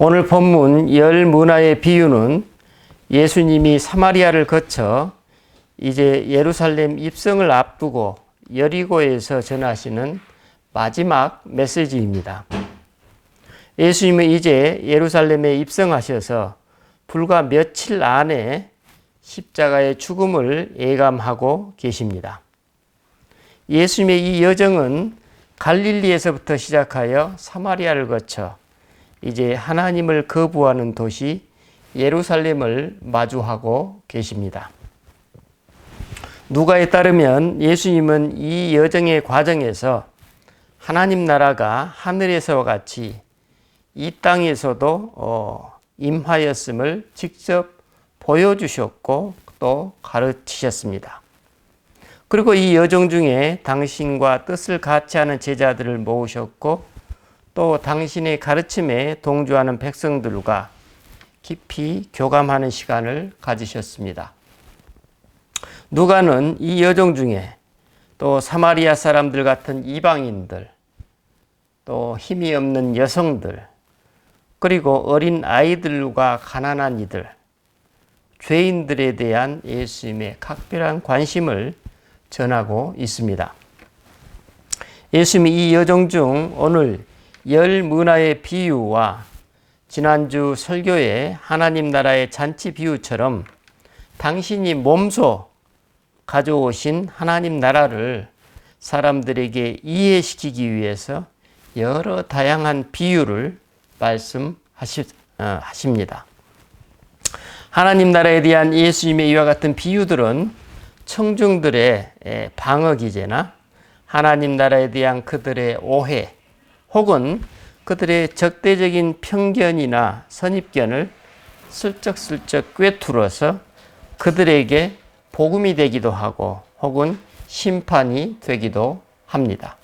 오늘 본문 열 문화의 비유는 예수님이 사마리아를 거쳐 이제 예루살렘 입성을 앞두고 여리고에서 전하시는 마지막 메시지입니다. 예수님은 이제 예루살렘에 입성하셔서 불과 며칠 안에 십자가의 죽음을 예감하고 계십니다. 예수님의 이 여정은 갈릴리에서부터 시작하여 사마리아를 거쳐 이제 하나님을 거부하는 도시 예루살렘을 마주하고 계십니다. 누가에 따르면 예수님은 이 여정의 과정에서 하나님 나라가 하늘에서와 같이 이 땅에서도 임하였음을 직접 보여주셨고 또 가르치셨습니다. 그리고 이 여정 중에 당신과 뜻을 같이 하는 제자들을 모으셨고 또 당신의 가르침에 동조하는 백성들과 깊이 교감하는 시간을 가지셨습니다. 누가는 이 여정 중에 또 사마리아 사람들 같은 이방인들, 또 힘이 없는 여성들, 그리고 어린 아이들과 가난한 이들, 죄인들에 대한 예수님의 각별한 관심을 전하고 있습니다. 예수님이 이 여정 중 오늘 열 문화의 비유와 지난주 설교의 하나님 나라의 잔치 비유처럼 당신이 몸소 가져오신 하나님 나라를 사람들에게 이해시키기 위해서 여러 다양한 비유를 말씀하십니다. 하나님 나라에 대한 예수님의 이와 같은 비유들은 청중들의 방어기제나 하나님 나라에 대한 그들의 오해 혹은 그들의 적대적인 편견이나 선입견을 슬쩍슬쩍 꿰뚫어서 그들에게 복음이 되기도 하고 혹은 심판이 되기도 합니다.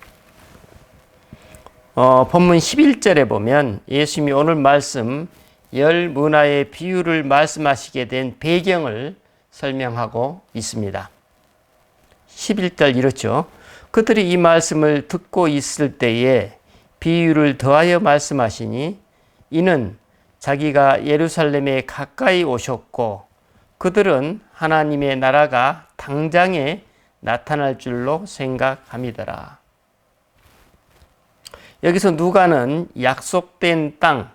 본문 11절에 보면 예수님이 오늘 말씀 열 문화의 비유를 말씀하시게 된 배경을 설명하고 있습니다. 11절 이렇죠. 그들이 이 말씀을 듣고 있을 때에 비유를 더하여 말씀하시니 이는 자기가 예루살렘에 가까이 오셨고 그들은 하나님의 나라가 당장에 나타날 줄로 생각함이더라. 여기서 누가는 약속된 땅,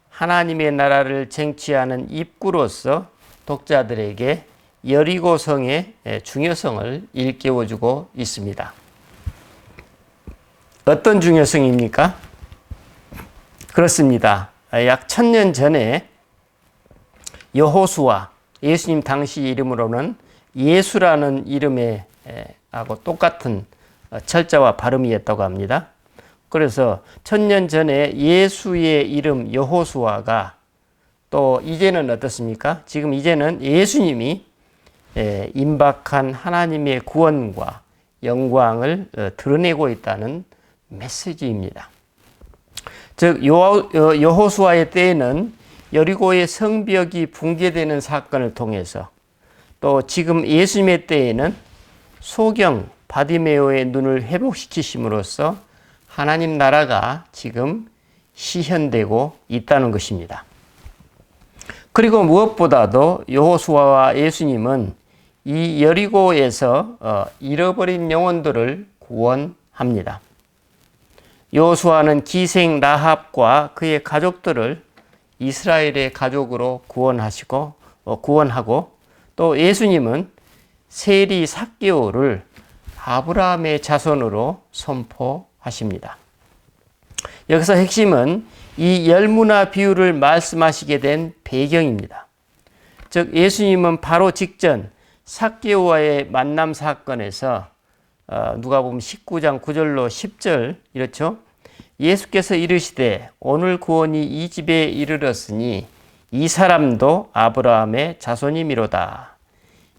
하나님의 나라를 쟁취하는 입구로서 독자들에게 여리고성의 중요성을 일깨워주고 있습니다. 어떤 중요성입니까? 그렇습니다. 약 1000년 전에 여호수아, 예수님 당시 이름으로는 예수라는 이름에 하고 똑같은 철자와 발음이었다고 합니다. 그래서 1000년 전에 예수의 이름 여호수아가 또 이제는 어떻습니까? 지금 이제는 예수님이 임박한 하나님의 구원과 영광을 드러내고 있다는 메시지입니다. 즉 여호수아의 때에는 여리고의 성벽이 붕괴되는 사건을 통해서 또 지금 예수님의 때에는 소경 바디메오의 눈을 회복시키심으로써 하나님 나라가 지금 시현되고 있다는 것입니다. 그리고 무엇보다도 여호수아와 예수님은 이 여리고에서 잃어버린 영혼들을 구원합니다. 여호수아는 기생 라합과 그의 가족들을 이스라엘의 가족으로 구원하고 또 예수님은 세리 삭개오를 아브라함의 자손으로 선포하십니다. 여기서 핵심은 이 열문화 비유를 말씀하시게 된 배경입니다. 즉 예수님은 바로 직전 삭개오와의 만남 사건에서 누가복음 19장 9절로 10절 이렇죠. 예수께서 이르시되 오늘 구원이 이 집에 이르렀으니 이 사람도 아브라함의 자손이미로다.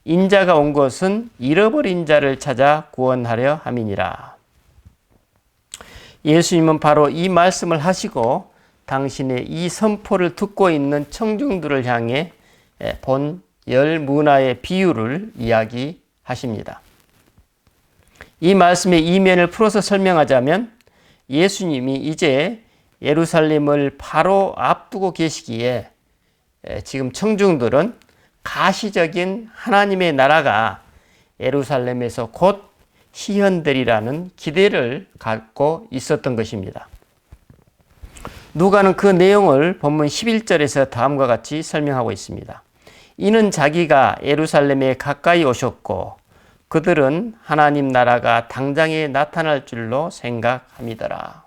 인자가 온 것은 잃어버린 자를 찾아 구원하려 함이니라. 예수님은 바로 이 말씀을 하시고 당신의 이 선포를 듣고 있는 청중들을 향해 본 열 문화의 비유를 이야기하십니다. 이 말씀의 이면을 풀어서 설명하자면 예수님이 이제 예루살렘을 바로 앞두고 계시기에 지금 청중들은 가시적인 하나님의 나라가 예루살렘에서 곧 시현되리라는 기대를 갖고 있었던 것입니다. 누가는 그 내용을 본문 11절에서 다음과 같이 설명하고 있습니다. 이는 자기가 예루살렘에 가까이 오셨고 그들은 하나님 나라가 당장에 나타날 줄로 생각함이더라.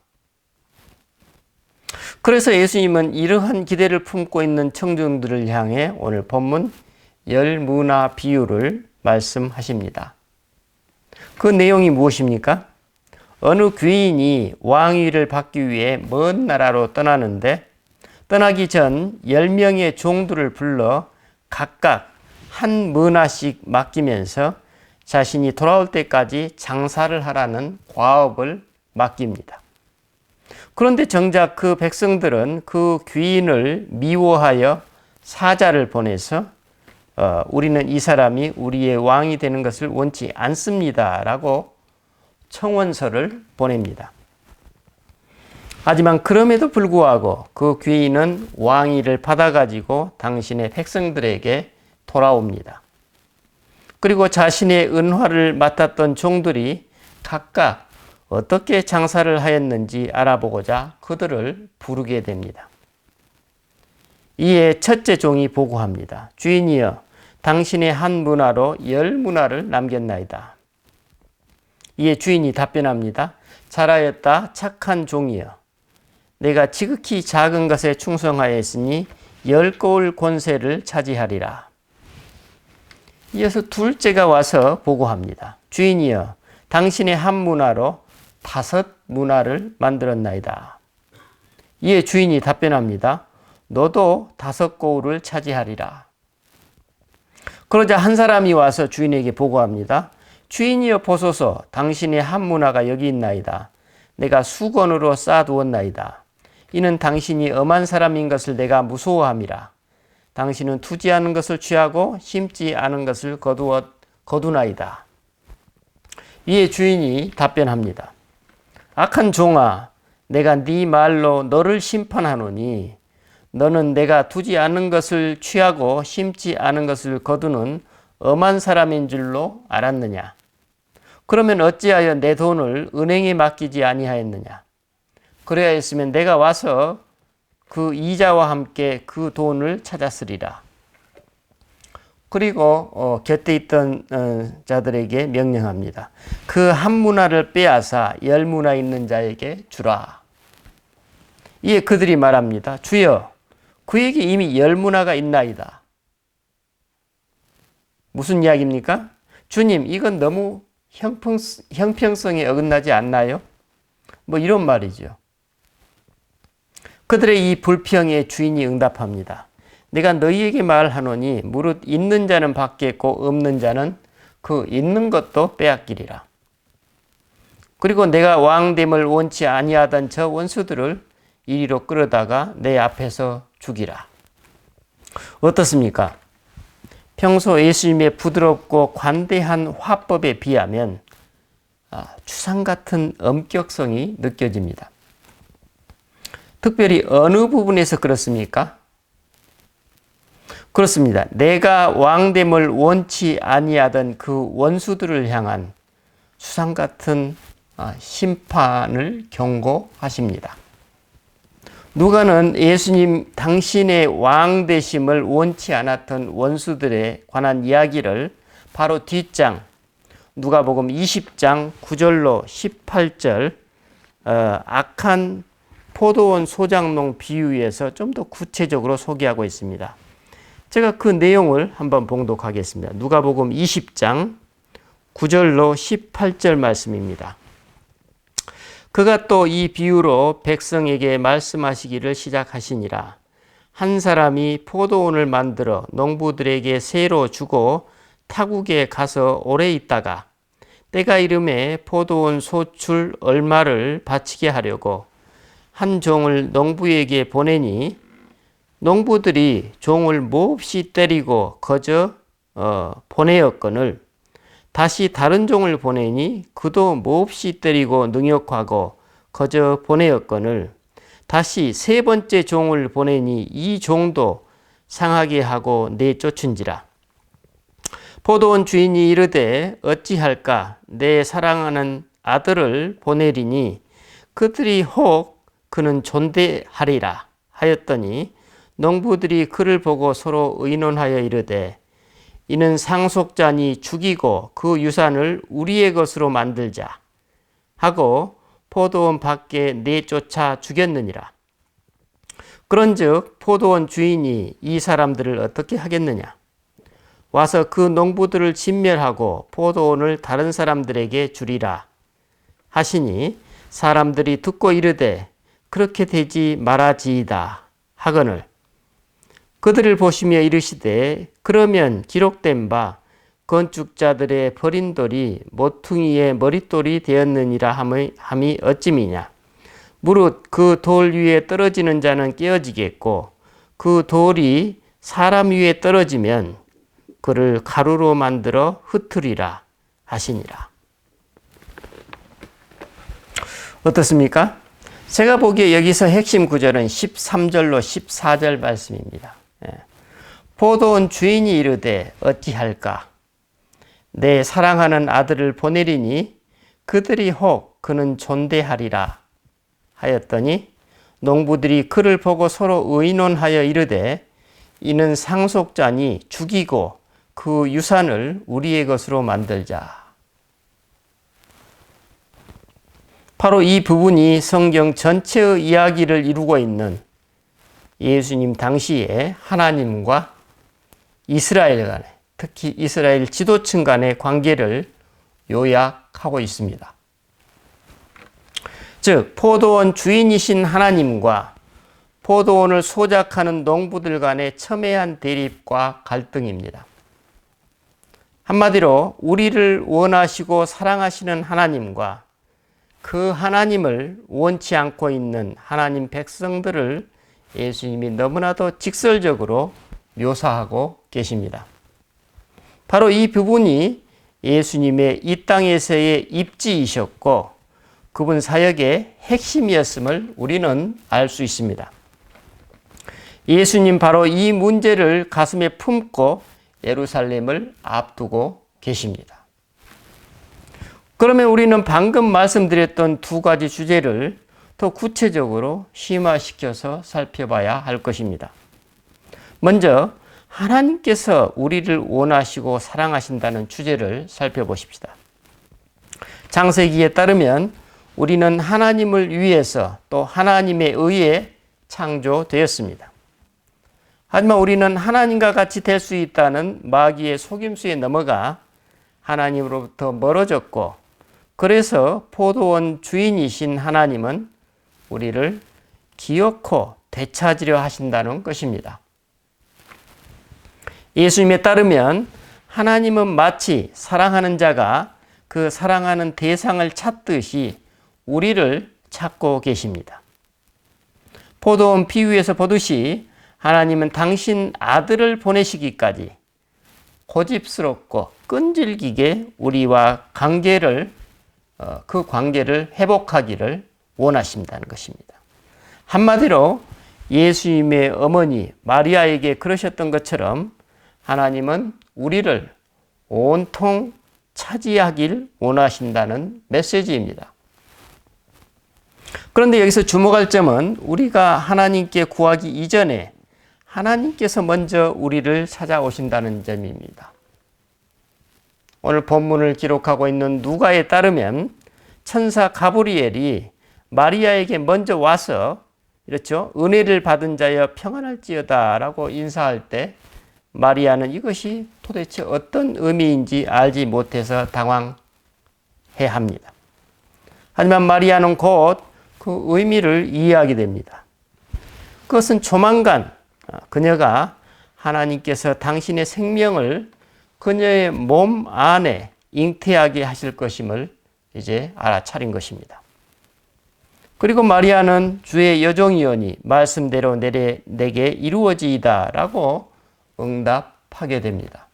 그래서 예수님은 이러한 기대를 품고 있는 청중들을 향해 오늘 본문 열무나 비유를 말씀하십니다. 그 내용이 무엇입니까? 어느 귀인이 왕위를 받기 위해 먼 나라로 떠나는데 떠나기 전 10명의 종들을 불러 각각 한 문화씩 맡기면서 자신이 돌아올 때까지 장사를 하라는 과업을 맡깁니다. 그런데 정작 그 백성들은 그 귀인을 미워하여 사자를 보내서 우리는 이 사람이 우리의 왕이 되는 것을 원치 않습니다 라고 청원서를 보냅니다. 하지만 그럼에도 불구하고 그 귀인은 왕위를 받아가지고 당신의 백성들에게 돌아옵니다. 그리고 자신의 은화를 맡았던 종들이 각각 어떻게 장사를 하였는지 알아보고자 그들을 부르게 됩니다. 이에 첫째 종이 보고합니다. 주인이여, 당신의 한 문화로 10문화를 남겼나이다. 이에 주인이 답변합니다. 잘하였다, 착한 종이여. 내가 지극히 작은 것에 충성하였으니 10거울 권세를 차지하리라. 이어서 둘째가 와서 보고합니다. 주인이여, 당신의 한 문화로 5문화를 만들었나이다. 이에 주인이 답변합니다. 너도 5거울을 차지하리라. 그러자 한 사람이 와서 주인에게 보고합니다. 주인이여 보소서, 당신의 한 문화가 여기 있나이다. 내가 수건으로 쌓아두었나이다. 이는 당신이 엄한 사람인 것을 내가 무서워함이라. 당신은 투지 않은 것을 취하고 심지 않은 것을 거두나이다. 이에 주인이 답변합니다. 악한 종아, 내가 네 말로 너를 심판하노니 너는 내가 두지 않은 것을 취하고 심지 않은 것을 거두는 엄한 사람인 줄로 알았느냐? 그러면 어찌하여 내 돈을 은행에 맡기지 아니하였느냐? 그래야 했으면 내가 와서 그 이자와 함께 그 돈을 찾았으리라. 그리고 곁에 있던 자들에게 명령합니다. 그 한 문화를 빼앗아 10문화 있는 자에게 주라. 이에 그들이 말합니다. 주여, 그에게 이미 10문화가 있나이다. 무슨 이야기입니까? 주님, 이건 너무 형평성에 어긋나지 않나요? 뭐 이런 말이죠. 그들의 이 불평에 주인이 응답합니다. 내가 너희에게 말하노니 무릇 있는 자는 받겠고 없는 자는 그 있는 것도 빼앗기리라. 그리고 내가 왕됨을 원치 아니하던 저 원수들을 이리로 끌어다가 내 앞에서 죽이라. 어떻습니까? 평소 예수님의 부드럽고 관대한 화법에 비하면 추상 같은 엄격성이 느껴집니다. 특별히 어느 부분에서 그렇습니까? 그렇습니다. 내가 왕됨을 원치 아니하던 그 원수들을 향한 수상 같은 심판을 경고하십니다. 누가는 예수님 당신의 왕 되심을 원치 않았던 원수들에 관한 이야기를 바로 뒷장 누가복음 20장 9절로 18절 악한 포도원 소작농 비유에서 좀 더 구체적으로 소개하고 있습니다. 제가 그 내용을 한번 봉독하겠습니다. 누가복음 20장 9절로 18절 말씀입니다. 그가 또 이 비유로 백성에게 말씀하시기를 시작하시니라. 한 사람이 포도원을 만들어 농부들에게 새로 주고 타국에 가서 오래 있다가 때가 이름에 포도원 소출 얼마를 바치게 하려고 한 종을 농부에게 보내니 농부들이 종을 몹시 때리고 거저 보내었거늘 다시 다른 종을 보내니 그도 몹시 때리고 능욕하고 거저 보내었거늘 다시 세 번째 종을 보내니 이 종도 상하게 하고 내쫓은지라. 포도원 주인이 이르되 어찌할까? 내 사랑하는 아들을 보내리니 그들이 혹 그는 존대하리라 하였더니 농부들이 그를 보고 서로 의논하여 이르되 이는 상속자니 죽이고 그 유산을 우리의 것으로 만들자 하고 포도원 밖에 내쫓아 죽였느니라. 그런즉 포도원 주인이 이 사람들을 어떻게 하겠느냐? 와서 그 농부들을 진멸하고 포도원을 다른 사람들에게 주리라 하시니 사람들이 듣고 이르되 그렇게 되지 말아지이다 하거늘 그들을 보시며 이르시되 그러면 기록된 바 건축자들의 버린 돌이 모퉁이의 머릿돌이 되었느니라 함이 어찌미냐. 무릇 그 돌 위에 떨어지는 자는 깨어지겠고 그 돌이 사람 위에 떨어지면 그를 가루로 만들어 흩으리라 하시니라. 어떻습니까? 제가 보기에 여기서 핵심 구절은 13절로 14절 말씀입니다. 포도원 주인이 이르되 어찌할까? 내 사랑하는 아들을 보내리니 그들이 혹 그는 존대하리라 하였더니 농부들이 그를 보고 서로 의논하여 이르되 이는 상속자니 죽이고 그 유산을 우리의 것으로 만들자. 바로 이 부분이 성경 전체의 이야기를 이루고 있는 예수님 당시에 하나님과 이스라엘 간의, 특히 이스라엘 지도층 간의 관계를 요약하고 있습니다. 즉, 포도원 주인이신 하나님과 포도원을 소작하는 농부들 간의 첨예한 대립과 갈등입니다. 한마디로 우리를 원하시고 사랑하시는 하나님과 그 하나님을 원치 않고 있는 하나님 백성들을 예수님이 너무나도 직설적으로 묘사하고 계십니다. 바로 이 부분이 예수님의 이 땅에서의 입지이셨고 그분 사역의 핵심이었음을 우리는 알 수 있습니다. 예수님 바로 이 문제를 가슴에 품고 예루살렘을 앞두고 계십니다. 그러면 우리는 방금 말씀드렸던 두 가지 주제를 더 구체적으로 심화시켜서 살펴봐야 할 것입니다. 먼저 하나님께서 우리를 원하시고 사랑하신다는 주제를 살펴보십시다. 창세기에 따르면 우리는 하나님을 위해서 또 하나님에 의해 창조되었습니다. 하지만 우리는 하나님과 같이 될 수 있다는 마귀의 속임수에 넘어가 하나님으로부터 멀어졌고 그래서 포도원 주인이신 하나님은 우리를 기어코 되찾으려 하신다는 것입니다. 예수님에 따르면 하나님은 마치 사랑하는 자가 그 사랑하는 대상을 찾듯이 우리를 찾고 계십니다. 포도원 비유에서 보듯이 하나님은 당신 아들을 보내시기까지 고집스럽고 끈질기게 우리와 그 관계를 회복하기를 원하신다는 것입니다. 한마디로 예수님의 어머니 마리아에게 그러셨던 것처럼 하나님은 우리를 온통 차지하길 원하신다는 메시지입니다. 그런데 여기서 주목할 점은 우리가 하나님께 구하기 이전에 하나님께서 먼저 우리를 찾아오신다는 점입니다. 오늘 본문을 기록하고 있는 누가에 따르면 천사 가브리엘이 마리아에게 먼저 와서 이렇죠. 은혜를 받은 자여 평안할지어다 라고 인사할 때 마리아는 이것이 도대체 어떤 의미인지 알지 못해서 당황해 합니다. 하지만 마리아는 곧 그 의미를 이해하게 됩니다. 그것은 조만간 그녀가 하나님께서 당신의 생명을 그녀의 몸 안에 잉태하게 하실 것임을 이제 알아차린 것입니다. 그리고 마리아는 주의 여종이오니 말씀대로 내게 이루어지이다 라고 응답하게 됩니다.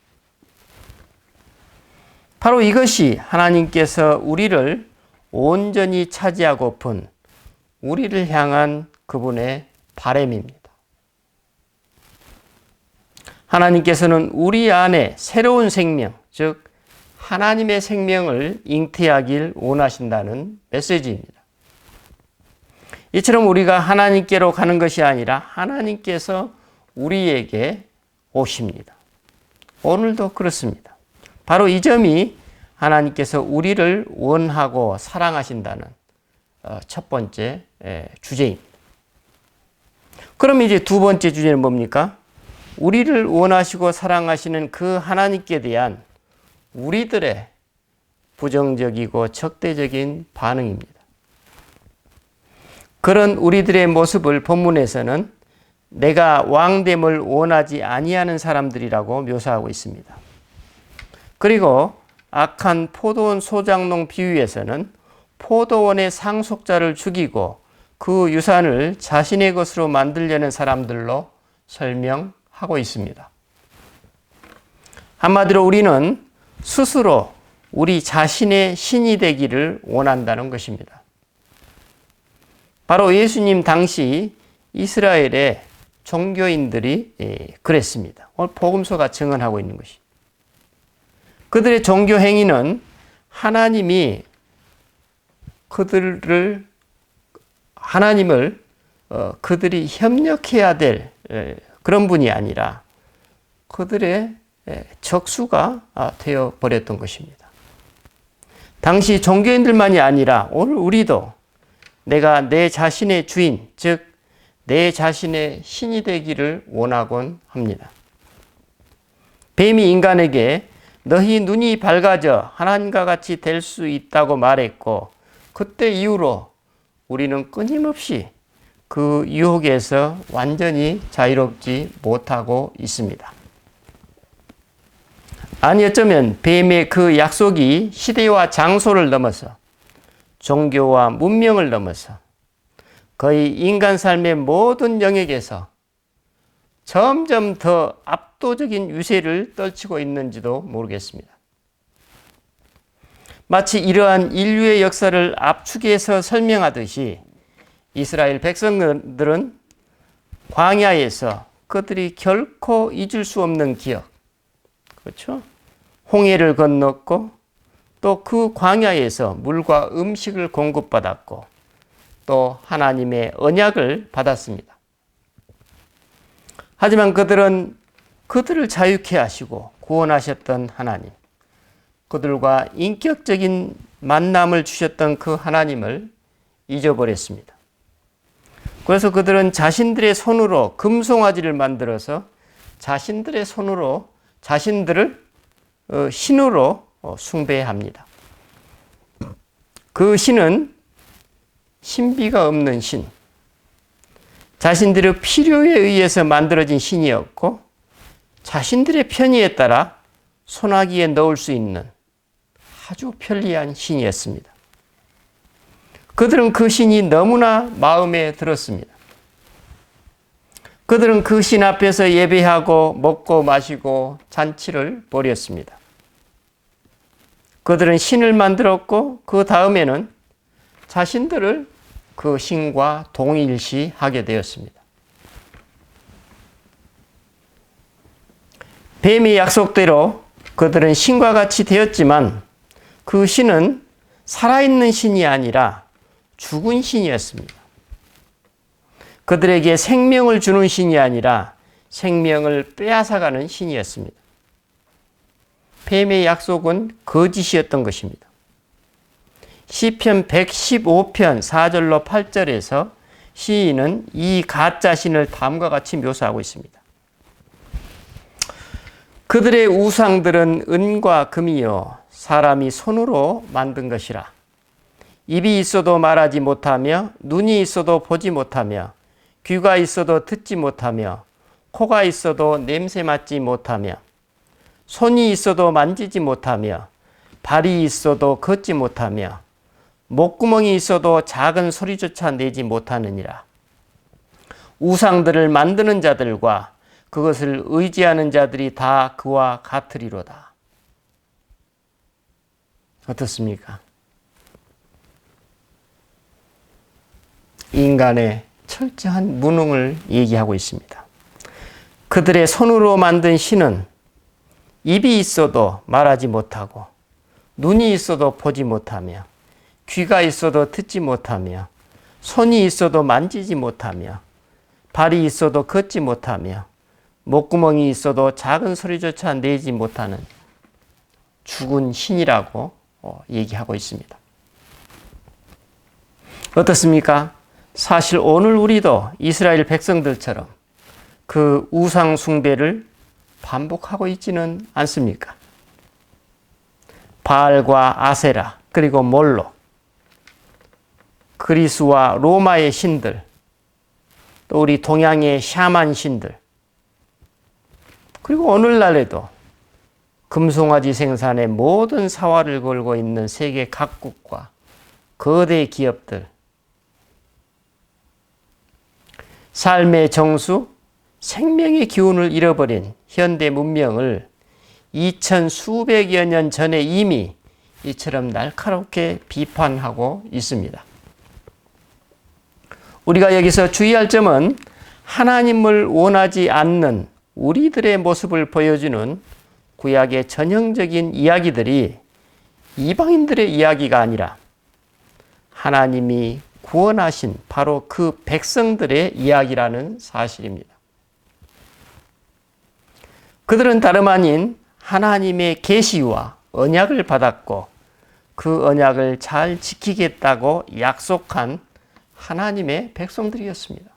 바로 이것이 하나님께서 우리를 온전히 차지하고픈 우리를 향한 그분의 바람입니다. 하나님께서는 우리 안에 새로운 생명, 즉 하나님의 생명을 잉태하길 원하신다는 메시지입니다. 이처럼 우리가 하나님께로 가는 것이 아니라 하나님께서 우리에게 오십니다. 오늘도 그렇습니다. 바로 이 점이 하나님께서 우리를 원하고 사랑하신다는 첫 번째 주제입니다. 그럼 이제 두 번째 주제는 뭡니까? 우리를 원하시고 사랑하시는 그 하나님께 대한 우리들의 부정적이고 적대적인 반응입니다. 그런 우리들의 모습을 본문에서는 내가 왕됨을 원하지 아니하는 사람들이라고 묘사하고 있습니다. 그리고 악한 포도원 소장농 비유에서는 포도원의 상속자를 죽이고 그 유산을 자신의 것으로 만들려는 사람들로 설명하고 있습니다. 한마디로 우리는 스스로 우리 자신의 신이 되기를 원한다는 것입니다. 바로 예수님 당시 이스라엘의 종교인들이 그랬습니다. 오늘 복음서가 증언하고 있는 것이. 그들의 종교 행위는 하나님을 그들이 협력해야 될 그런 분이 아니라 그들의 적수가 되어 버렸던 것입니다. 당시 종교인들만이 아니라 오늘 우리도 내가 내 자신의 주인, 즉 내 자신의 신이 되기를 원하곤 합니다. 뱀이 인간에게 너희 눈이 밝아져 하나님과 같이 될 수 있다고 말했고, 그때 이후로 우리는 끊임없이 그 유혹에서 완전히 자유롭지 못하고 있습니다. 아니 어쩌면 뱀의 그 약속이 시대와 장소를 넘어서 종교와 문명을 넘어서 거의 인간 삶의 모든 영역에서 점점 더 압도적인 유세를 떨치고 있는지도 모르겠습니다. 마치 이러한 인류의 역사를 압축해서 설명하듯이 이스라엘 백성들은 광야에서 그들이 결코 잊을 수 없는 기억, 그렇죠? 홍해를 건넜고 또 그 광야에서 물과 음식을 공급받았고 또 하나님의 언약을 받았습니다. 하지만 그들은 그들을 자유케 하시고 구원하셨던 하나님, 그들과 인격적인 만남을 주셨던 그 하나님을 잊어버렸습니다. 그래서 그들은 자신들의 손으로 금송아지를 만들어서 자신들의 손으로 자신들을 신으로 숭배합니다. 그 신은 신비가 없는 신, 자신들의 필요에 의해서 만들어진 신이었고 자신들의 편의에 따라 소나기에 넣을 수 있는 아주 편리한 신이었습니다. 그들은 그 신이 너무나 마음에 들었습니다. 그들은 그 신 앞에서 예배하고 먹고 마시고 잔치를 벌였습니다. 그들은 신을 만들었고 그 다음에는 자신들을 그 신과 동일시하게 되었습니다. 뱀의 약속대로 그들은 신과 같이 되었지만 그 신은 살아있는 신이 아니라 죽은 신이었습니다. 그들에게 생명을 주는 신이 아니라 생명을 빼앗아가는 신이었습니다. 뱀의 약속은 거짓이었던 것입니다. 시편 115편 4절로 8절에서 시인은 이 가짜 신을 다음과 같이 묘사하고 있습니다. 그들의 우상들은 은과 금이요 사람이 손으로 만든 것이라. 입이 있어도 말하지 못하며 눈이 있어도 보지 못하며 귀가 있어도 듣지 못하며 코가 있어도 냄새 맡지 못하며 손이 있어도 만지지 못하며 발이 있어도 걷지 못하며 목구멍이 있어도 작은 소리조차 내지 못하느니라. 우상들을 만드는 자들과 그것을 의지하는 자들이 다 그와 같으리로다. 어떻습니까? 인간의 철저한 무능을 얘기하고 있습니다. 그들의 손으로 만든 신은 입이 있어도 말하지 못하고 눈이 있어도 보지 못하며 귀가 있어도 듣지 못하며 손이 있어도 만지지 못하며 발이 있어도 걷지 못하며 목구멍이 있어도 작은 소리조차 내지 못하는 죽은 신이라고 얘기하고 있습니다. 어떻습니까? 사실 오늘 우리도 이스라엘 백성들처럼 그 우상 숭배를 반복하고 있지는 않습니까? 바알과 아세라, 그리고 몰로, 그리스와 로마의 신들, 또 우리 동양의 샤만 신들, 그리고 오늘날에도 금송아지 생산의 모든 사활을 걸고 있는 세계 각국과 거대 기업들, 삶의 정수, 생명의 기운을 잃어버린 현대 문명을 2000수백여 년 전에 이미 이처럼 날카롭게 비판하고 있습니다. 우리가 여기서 주의할 점은 하나님을 원하지 않는 우리들의 모습을 보여주는 구약의 전형적인 이야기들이 이방인들의 이야기가 아니라 하나님이 구원하신 바로 그 백성들의 이야기라는 사실입니다. 그들은 다름 아닌 하나님의 계시와 언약을 받았고 그 언약을 잘 지키겠다고 약속한 하나님의 백성들이었습니다.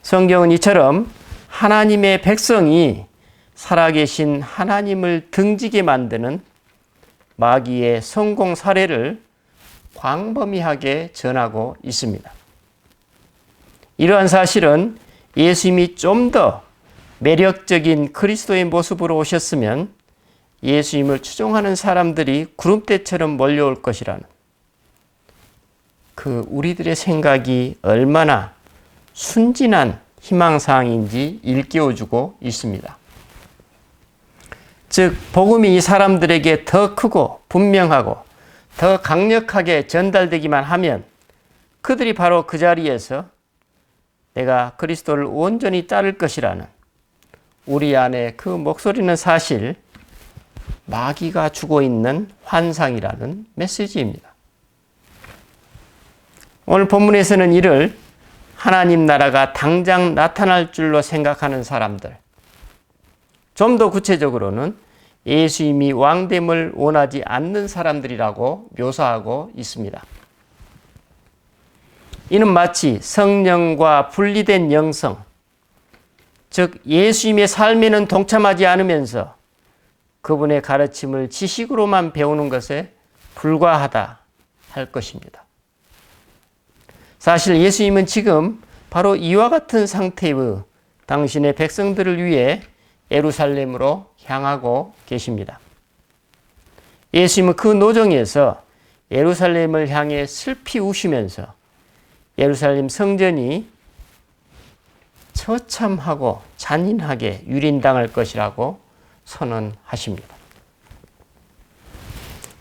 성경은 이처럼 하나님의 백성이 살아계신 하나님을 등지게 만드는 마귀의 성공 사례를 광범위하게 전하고 있습니다. 이러한 사실은 예수님이 좀 더 매력적인 그리스도의 모습으로 오셨으면 예수님을 추종하는 사람들이 구름대처럼 몰려올 것이라는 그 우리들의 생각이 얼마나 순진한 희망사항인지 일깨워주고 있습니다. 즉 복음이 이 사람들에게 더 크고 분명하고 더 강력하게 전달되기만 하면 그들이 바로 그 자리에서 내가 그리스도를 온전히 따를 것이라는 우리 안에 그 목소리는 사실 마귀가 주고 있는 환상이라는 메시지입니다. 오늘 본문에서는 이를 하나님 나라가 당장 나타날 줄로 생각하는 사람들, 좀 더 구체적으로는 예수님이 왕됨을 원하지 않는 사람들이라고 묘사하고 있습니다. 이는 마치 성령과 분리된 영성, 즉 예수님의 삶에는 동참하지 않으면서 그분의 가르침을 지식으로만 배우는 것에 불과하다 할 것입니다. 사실 예수님은 지금 바로 이와 같은 상태의 당신의 백성들을 위해 예루살렘으로 향하고 계십니다. 예수님은 그 노정에서 예루살렘을 향해 슬피 우시면서 예루살렘 성전이 처참하고 잔인하게 유린당할 것이라고 선언하십니다.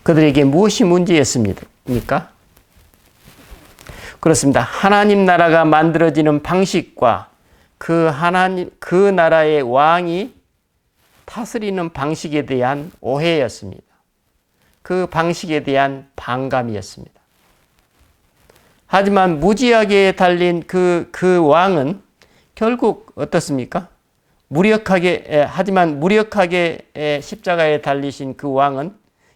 그들에게 무엇이 문제였습니까? 그렇습니다. 하나님 나라가 만들어지는 방식과 그 나라의 왕이 다스리는 방식에 대한 오해였습니다. 그 방식에 대한 반감이었습니다. 하지만 무지하게 달린 그 왕은 결국 어떻습니까? 하지만 무력하게 십자가에 달리신 그 왕은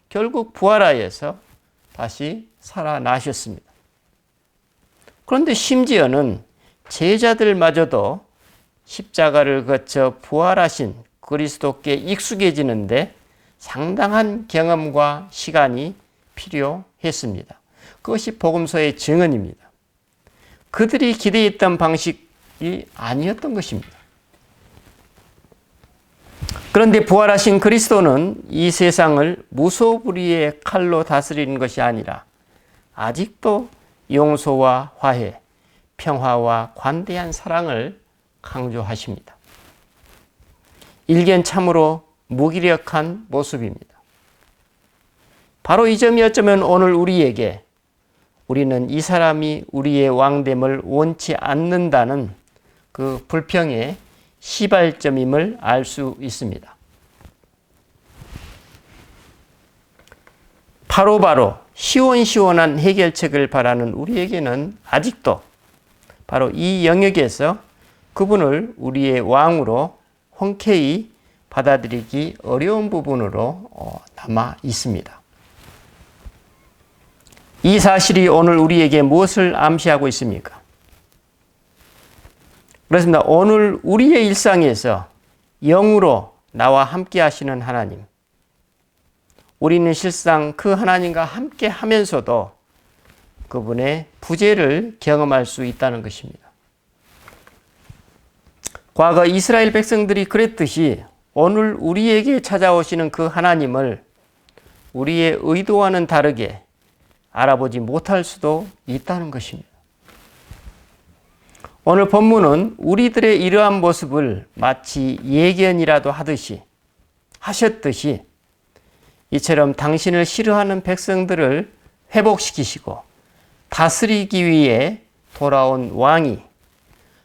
결국 부활하여서 다시 살아나셨습니다. 그런데 심지어는 제자들마저도 십자가를 거쳐 부활하신 그리스도께 익숙해지는데 상당한 경험과 시간이 필요했습니다. 그것이 복음서의 증언입니다. 그들이 기대했던 방식이 아니었던 것입니다. 그런데 부활하신 그리스도는 이 세상을 무소불위의 칼로 다스리는 것이 아니라 아직도 용서와 화해, 평화와 관대한 사랑을 강조하십니다. 일견 참으로 무기력한 모습입니다. 바로 이 점이 어쩌면 오늘 우리에게 우리는 이 사람이 우리의 왕됨을 원치 않는다는 그 불평의 시발점임을 알 수 있습니다. 바로바로 시원시원한 해결책을 바라는 우리에게는 아직도 바로 이 영역에서 그분을 우리의 왕으로 흔쾌히 받아들이기 어려운 부분으로 남아 있습니다. 이 사실이 오늘 우리에게 무엇을 암시하고 있습니까? 그렇습니다. 오늘 우리의 일상에서 영으로 나와 함께 하시는 하나님, 우리는 실상 그 하나님과 함께 하면서도 그분의 부재를 경험할 수 있다는 것입니다. 과거 이스라엘 백성들이 그랬듯이 오늘 우리에게 찾아오시는 그 하나님을 우리의 의도와는 다르게 알아보지 못할 수도 있다는 것입니다. 오늘 본문은 우리들의 이러한 모습을 마치 예견이라도 하셨듯이 이처럼 당신을 싫어하는 백성들을 회복시키시고 다스리기 위해 돌아온 왕이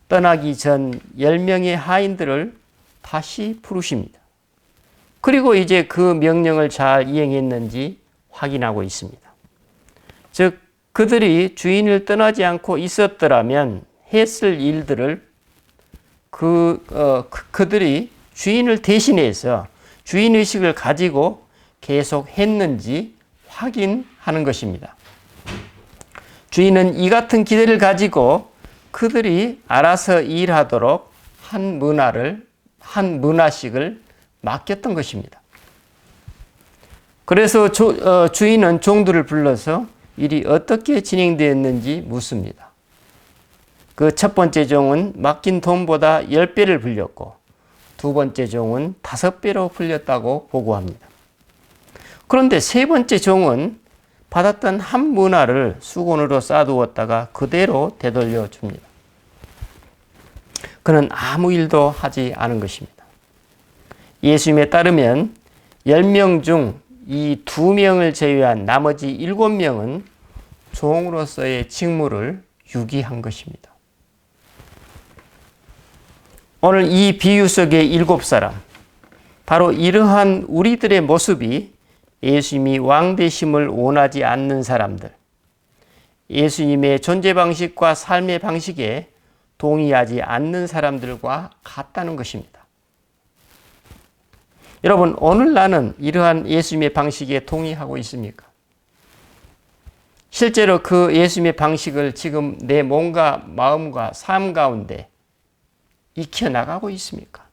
떠나기 전 10명의 하인들을 다시 부르십니다. 그리고 이제 그 명령을 잘 이행했는지 확인하고 있습니다. 즉 그들이 주인을 떠나지 않고 있었더라면 했을 일들을 그들이 주인을 대신해서 주인의식을 가지고 계속 했는지 확인하는 것입니다. 주인은 이 같은 기대를 가지고 그들이 알아서 일하도록 한 문화식을 맡겼던 것입니다. 그래서 주인은 종들을 불러서 일이 어떻게 진행되었는지 묻습니다. 그 첫 번째 종은 맡긴 돈보다 10배를 불렸고 두 번째 종은 5배로 불렸다고 보고합니다. 그런데 세 번째 종은 받았던 한 문화를 수건으로 싸두었다가 그대로 되돌려 줍니다. 그는 아무 일도 하지 않은 것입니다. 예수님에 따르면 10명 중 이 2명을 제외한 나머지 7명은 종으로서의 직무를 유기한 것입니다. 오늘 이 비유 속의 7사람, 바로 이러한 우리들의 모습이 예수님이 왕 되심을 원하지 않는 사람들, 예수님의 존재 방식과 삶의 방식에 동의하지 않는 사람들과 같다는 것입니다. 여러분, 오늘 나는 이러한 예수님의 방식에 동의하고 있습니까? 실제로 그 예수님의 방식을 지금 내 몸과 마음과 삶 가운데 익혀나가고 있습니까?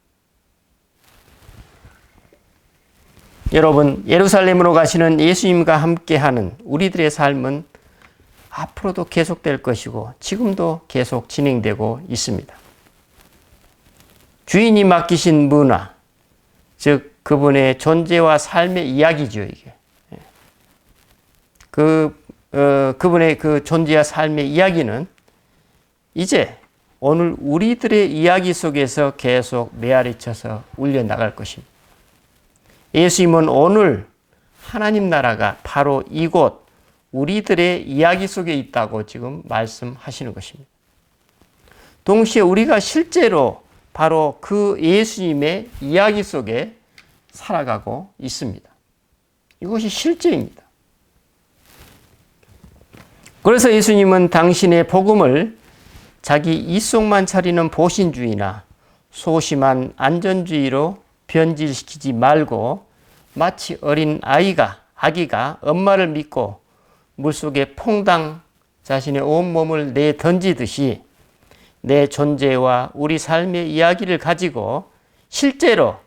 여러분, 예루살렘으로 가시는 예수님과 함께하는 우리들의 삶은 앞으로도 계속될 것이고 지금도 계속 진행되고 있습니다. 주인이 맡기신 문화, 즉 그분의 존재와 삶의 이야기죠, 이게. 그분의 그 존재와 삶의 이야기는 이제 오늘 우리들의 이야기 속에서 계속 메아리쳐서 울려나갈 것입니다. 예수님은 오늘 하나님 나라가 바로 이곳 우리들의 이야기 속에 있다고 지금 말씀하시는 것입니다. 동시에 우리가 실제로 바로 그 예수님의 이야기 속에 살아가고 있습니다. 이것이 실제입니다. 그래서 예수님은 당신의 복음을 자기 이속만 차리는 보신주의나 소심한 안전주의로 변질시키지 말고 마치 어린 아기가 엄마를 믿고 물속에 퐁당 자신의 온몸을 내던지듯이 내 존재와 우리 삶의 이야기를 가지고 실제로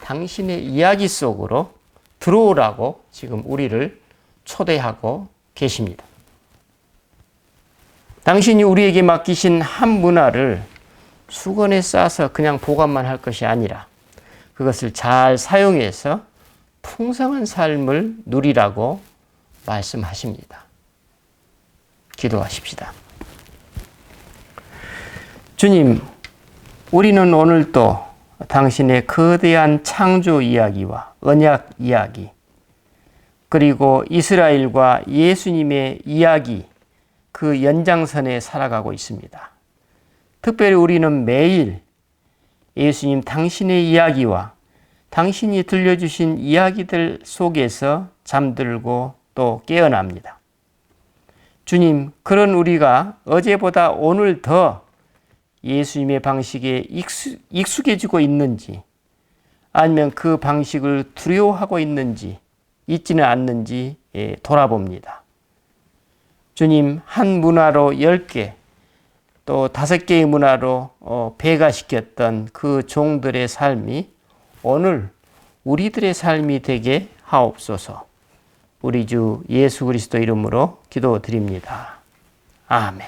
당신의 이야기 속으로 들어오라고 지금 우리를 초대하고 계십니다. 당신이 우리에게 맡기신 한 문화를 수건에 싸서 그냥 보관만 할 것이 아니라 그것을 잘 사용해서 풍성한 삶을 누리라고 말씀하십니다. 기도하십시다. 주님, 우리는 오늘도 당신의 거대한 창조 이야기와 언약 이야기, 그리고 이스라엘과 예수님의 이야기, 그 연장선에 살아가고 있습니다. 특별히 우리는 매일 예수님 당신의 이야기와 당신이 들려주신 이야기들 속에서 잠들고 또 깨어납니다. 주님, 그런 우리가 어제보다 오늘 더 예수님의 방식에 익숙해지고 있는지, 아니면 그 방식을 두려워하고 있는지, 있지는 않는지 돌아봅니다. 주님, 한 문화로 10개, 또 5개의 문화로 배가시켰던 그 종들의 삶이 오늘 우리들의 삶이 되게 하옵소서. 우리 주 예수 그리스도 이름으로 기도드립니다. 아멘.